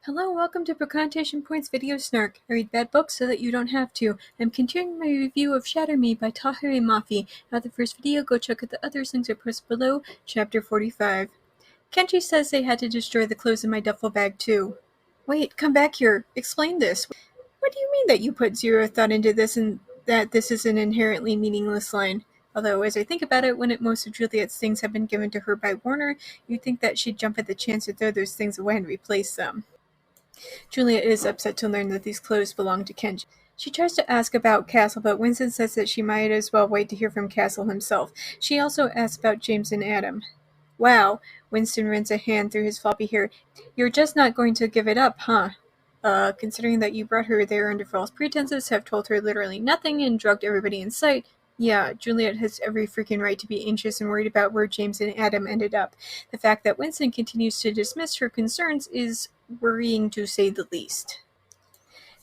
Hello, welcome to Procontation Points Video Snark. I read bad books so that you don't have to. I'm continuing my review of Shatter Me by Tahereh Mafi. Not the first video, go check out the others, links are posted below. Chapter 45. Kenji says they had to destroy the clothes in my duffel bag too. Wait, come back here. Explain this. What do you mean that you put zero thought into this and that this is an inherently meaningless line? Although, as I think about it, when most of Juliet's things have been given to her by Warner, you'd think that she'd jump at the chance to throw those things away and replace them. Juliet is upset to learn that these clothes belong to Kenji. She tries to ask about Castle, but Winston says that she might as well wait to hear from Castle himself. She also asks about James and Adam. Wow, Winston runs a hand through his floppy hair. You're just not going to give it up, huh? Considering that you brought her there under false pretenses, have told her literally nothing, and drugged everybody in sight. Yeah, Juliet has every freaking right to be anxious and worried about where James and Adam ended up. The fact that Winston continues to dismiss her concerns is worrying to say the least.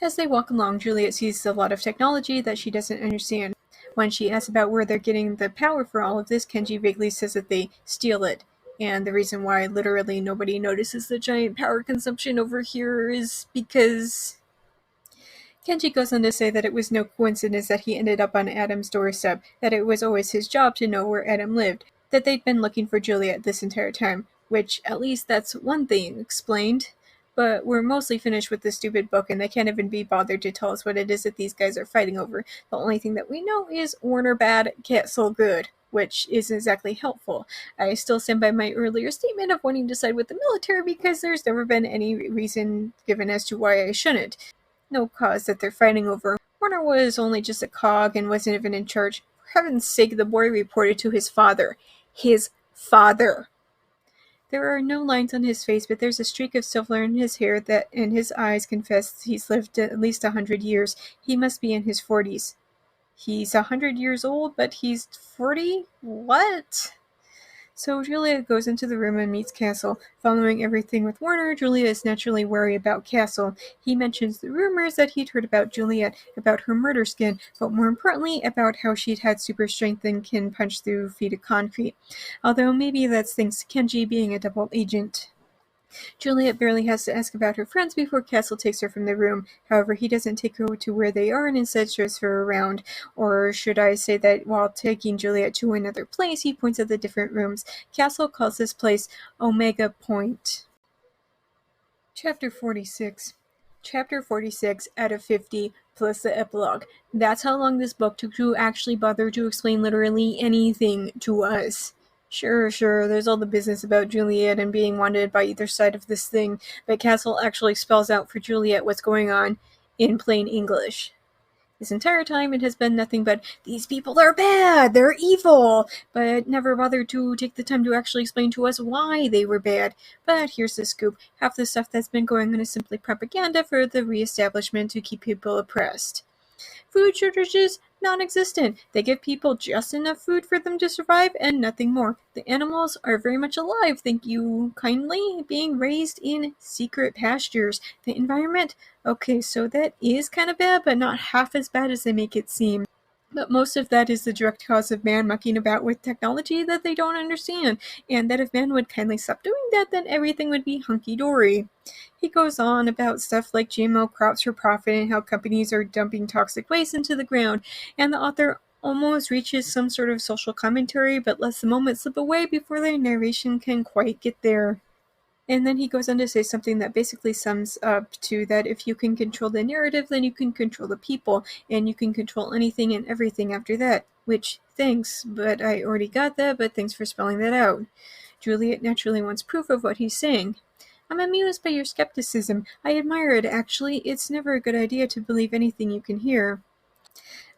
As they walk along, Juliet sees a lot of technology that she doesn't understand. When she asks about where they're getting the power for all of this, Kenji vaguely says that they steal it. And the reason why literally nobody notices the giant power consumption over here is because Kenji goes on to say that it was no coincidence that he ended up on Adam's doorstep, that it was always his job to know where Adam lived, that they'd been looking for Juliet this entire time, which at least that's one thing explained. But we're mostly finished with this stupid book, and they can't even be bothered to tell us what it is that these guys are fighting over. The only thing that we know is Warner bad, Castle good, which isn't exactly helpful. I still stand by my earlier statement of wanting to side with the military because there's never been any reason given as to why I shouldn't. No cause that they're fighting over. Warner was only just a cog and wasn't even in charge. For heaven's sake, the boy reported to his father. His father! There are no lines on his face, but there's a streak of silver in his hair that, and his eyes confess he's lived at least 100 years. He must be in his 40s. He's 100 years old, but he's 40? What? So Julia goes into the room and meets Castle. Following everything with Warner, Julia is naturally wary about Castle. He mentions the rumors that he'd heard about Juliet, about her murder skin, but more importantly, about how she'd had super strength and can punch through feet of concrete. Although maybe that's thanks to Kenji being a double agent. Juliet barely has to ask about her friends before Castle takes her from the room. However, he doesn't take her to where they are and instead shows her around. Or should I say that while taking Juliet to another place, he points at the different rooms. Castle calls this place Omega Point. Chapter 46. Chapter 46 out of 50 plus the epilogue. That's how long this book took to actually bother to explain literally anything to us. Sure, there's all the business about Juliet and being wanted by either side of this thing, but Castle actually spells out for Juliet what's going on in plain English. This entire time it has been nothing but, these people are bad, they're evil, but never bothered to take the time to actually explain to us why they were bad. But here's the scoop, half the stuff that's been going on is simply propaganda for the reestablishment to keep people oppressed. Food shortages? Non-existent. They give people just enough food for them to survive and nothing more. The animals are very much alive, thank you kindly, being raised in secret pastures. The environment? Okay, so that is kind of bad, but not half as bad as they make it seem. But most of that is the direct cause of man mucking about with technology that they don't understand, and that if man would kindly stop doing that, then everything would be hunky-dory. He goes on about stuff like GMO crops for profit and how companies are dumping toxic waste into the ground, and the author almost reaches some sort of social commentary, but lets the moment slip away before the narration can quite get there. And then he goes on to say something that basically sums up to that if you can control the narrative, then you can control the people, and you can control anything and everything after that. Which, thanks, but I already got that, but thanks for spelling that out. Juliet naturally wants proof of what he's saying. I'm amused by your skepticism. I admire it, actually. It's never a good idea to believe anything you can hear.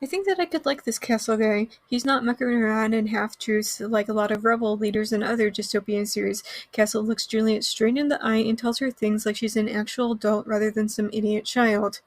I think that I could like this Castle guy. He's not mucking around in half-truths like a lot of rebel leaders in other dystopian series. Castle looks Juliet straight in the eye and tells her things like she's an actual adult rather than some idiot child.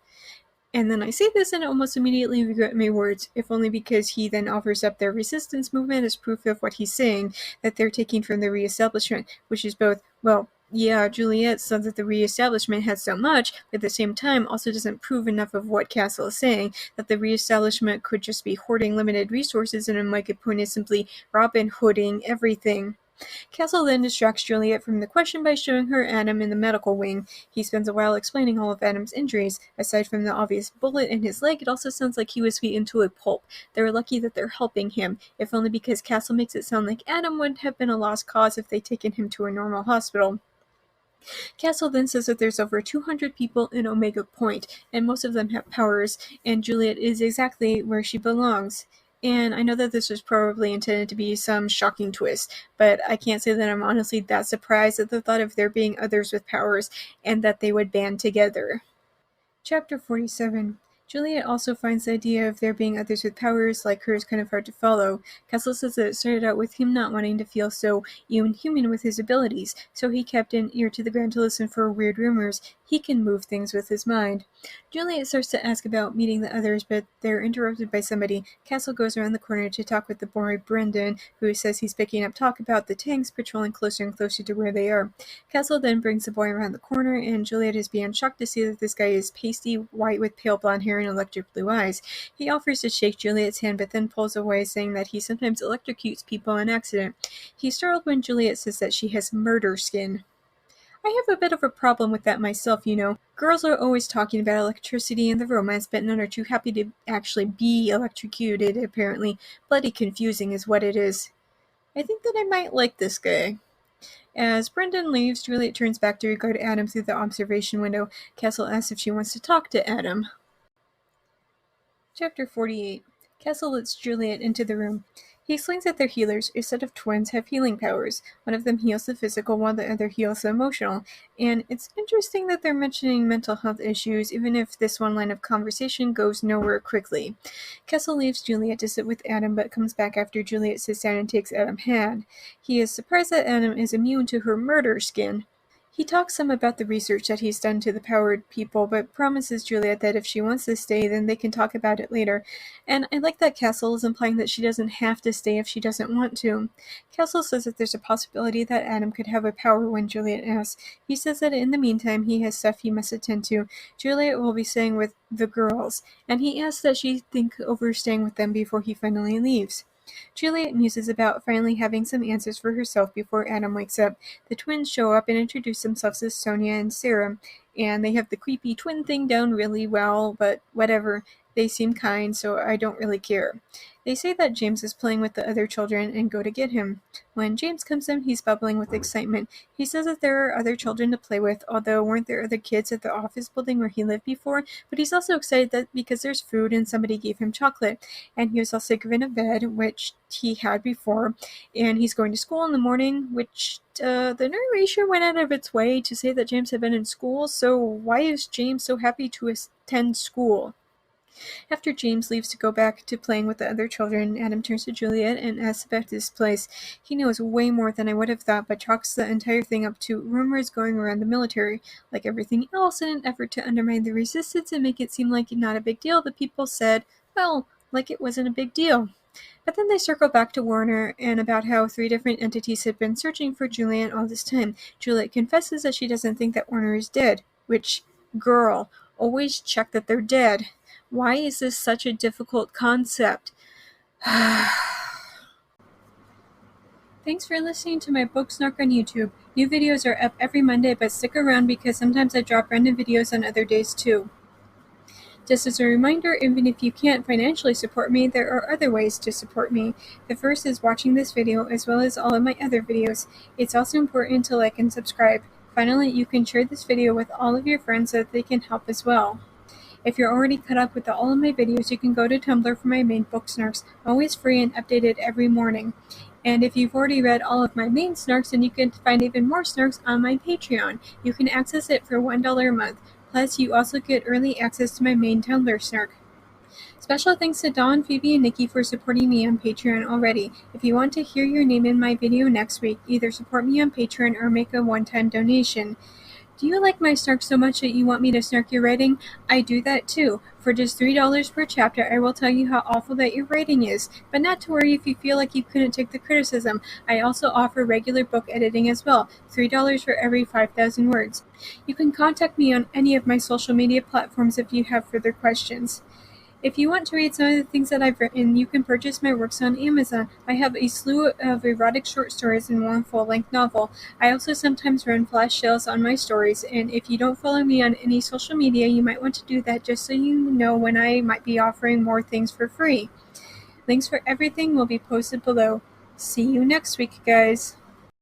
And then I say this and almost immediately regret my words, if only because he then offers up their resistance movement as proof of what he's saying, that they're taking from the reestablishment, which is both, well, yeah, Juliet said that the reestablishment had so much, but at the same time also doesn't prove enough of what Castle is saying, that the reestablishment could just be hoarding limited resources and Omega Point is simply Robin Hooding everything. Castle then distracts Juliet from the question by showing her Adam in the medical wing. He spends a while explaining all of Adam's injuries. Aside from the obvious bullet in his leg, it also sounds like he was beaten to a pulp. They're lucky that they're helping him, if only because Castle makes it sound like Adam would have been a lost cause if they'd taken him to a normal hospital. Castle then says that there's over 200 people in Omega Point, and most of them have powers, and Juliet is exactly where she belongs. And I know that this was probably intended to be some shocking twist, but I can't say that I'm honestly that surprised at the thought of there being others with powers, and that they would band together. Chapter 47. Juliet also finds the idea of there being others with powers like hers kind of hard to follow. Castle says that it started out with him not wanting to feel so human with his abilities, so he kept an ear to the ground to listen for weird rumors. He can move things with his mind. Juliet starts to ask about meeting the others, but they're interrupted by somebody. Castle goes around the corner to talk with the boy Brendan, who says he's picking up talk about the tanks patrolling closer and closer to where they are. Castle then brings the boy around the corner, and Juliet is beyond shocked to see that this guy is pasty white with pale blonde hair and electric blue eyes. He offers to shake Juliet's hand, but then pulls away, saying that he sometimes electrocutes people on accident. He's startled when Juliet says that she has murder skin. I have a bit of a problem with that myself, you know. Girls are always talking about electricity and the romance, but none are too happy to actually be electrocuted, apparently. Bloody confusing is what it is. I think that I might like this guy. As Brendan leaves, Juliet turns back to regard Adam through the observation window. Castle asks if she wants to talk to Adam. Chapter 48. Castle lets Juliet into the room. He explains that they're healers. A set of twins have healing powers. One of them heals the physical while the other heals the emotional. And it's interesting that they're mentioning mental health issues, even if this one line of conversation goes nowhere quickly. Castle leaves Juliet to sit with Adam, but comes back after Juliet sits down and takes Adam's hand. He is surprised that Adam is immune to her murder skin. He talks some about the research that he's done to the powered people, but promises Juliet that if she wants to stay, then they can talk about it later. And I like that Castle is implying that she doesn't have to stay if she doesn't want to. Castle says that there's a possibility that Adam could have a power when Juliet asks. He says that in the meantime he has stuff he must attend to. Juliet will be staying with the girls, and he asks that she think over staying with them before he finally leaves. Juliet muses about finally having some answers for herself before Adam wakes up. The twins show up and introduce themselves as Sonia and Sarah, and they have the creepy twin thing down really well, but whatever. They seem kind, so I don't really care. They say that James is playing with the other children and go to get him. When James comes in, he's bubbling with excitement. He says that there are other children to play with, although weren't there other kids at the office building where he lived before? But he's also excited that because there's food and somebody gave him chocolate. And he was also given a bed, which he had before, and he's going to school in the morning, which the narration went out of its way to say that James had been in school, so why is James so happy to attend school? After James leaves to go back to playing with the other children, Adam turns to Juliet and asks about this place. He knows way more than I would have thought, but chalks the entire thing up to rumors going around the military. Like everything else, in an effort to undermine the resistance and make it seem like not a big deal, the people said, well, like it wasn't a big deal. But then they circle back to Warner and about how 3 different entities had been searching for Juliet all this time. Juliet confesses that she doesn't think that Warner is dead, which, girl, always check that they're dead. Why is this such a difficult concept? Thanks for listening to my book Snark on YouTube. New videos are up every Monday, but stick around because sometimes I drop random videos on other days too. Just as a reminder, even if you can't financially support me, there are other ways to support me. The first is watching this video as well as all of my other videos. It's also important to like and subscribe. Finally, you can share this video with all of your friends so that they can help as well. If you're already caught up with all of my videos, you can go to Tumblr for my main book Snarks, always free and updated every morning. And if you've already read all of my main Snarks, then you can find even more Snarks on my Patreon. You can access it for $1 a month. Plus, you also get early access to my main Tumblr Snark. Special thanks to Dawn, Phoebe, and Nikki for supporting me on Patreon already. If you want to hear your name in my video next week, either support me on Patreon or make a one-time donation. Do you like my Snark so much that you want me to snark your writing? I do that too. For just $3 per chapter, I will tell you how awful that your writing is. But not to worry if you feel like you couldn't take the criticism. I also offer regular book editing as well. $3 for every 5,000 words. You can contact me on any of my social media platforms if you have further questions. If you want to read some of the things that I've written, you can purchase my works on Amazon. I have a slew of erotic short stories and one full-length novel. I also sometimes run flash sales on my stories, and if you don't follow me on any social media, you might want to do that just so you know when I might be offering more things for free. Links for everything will be posted below. See you next week, guys.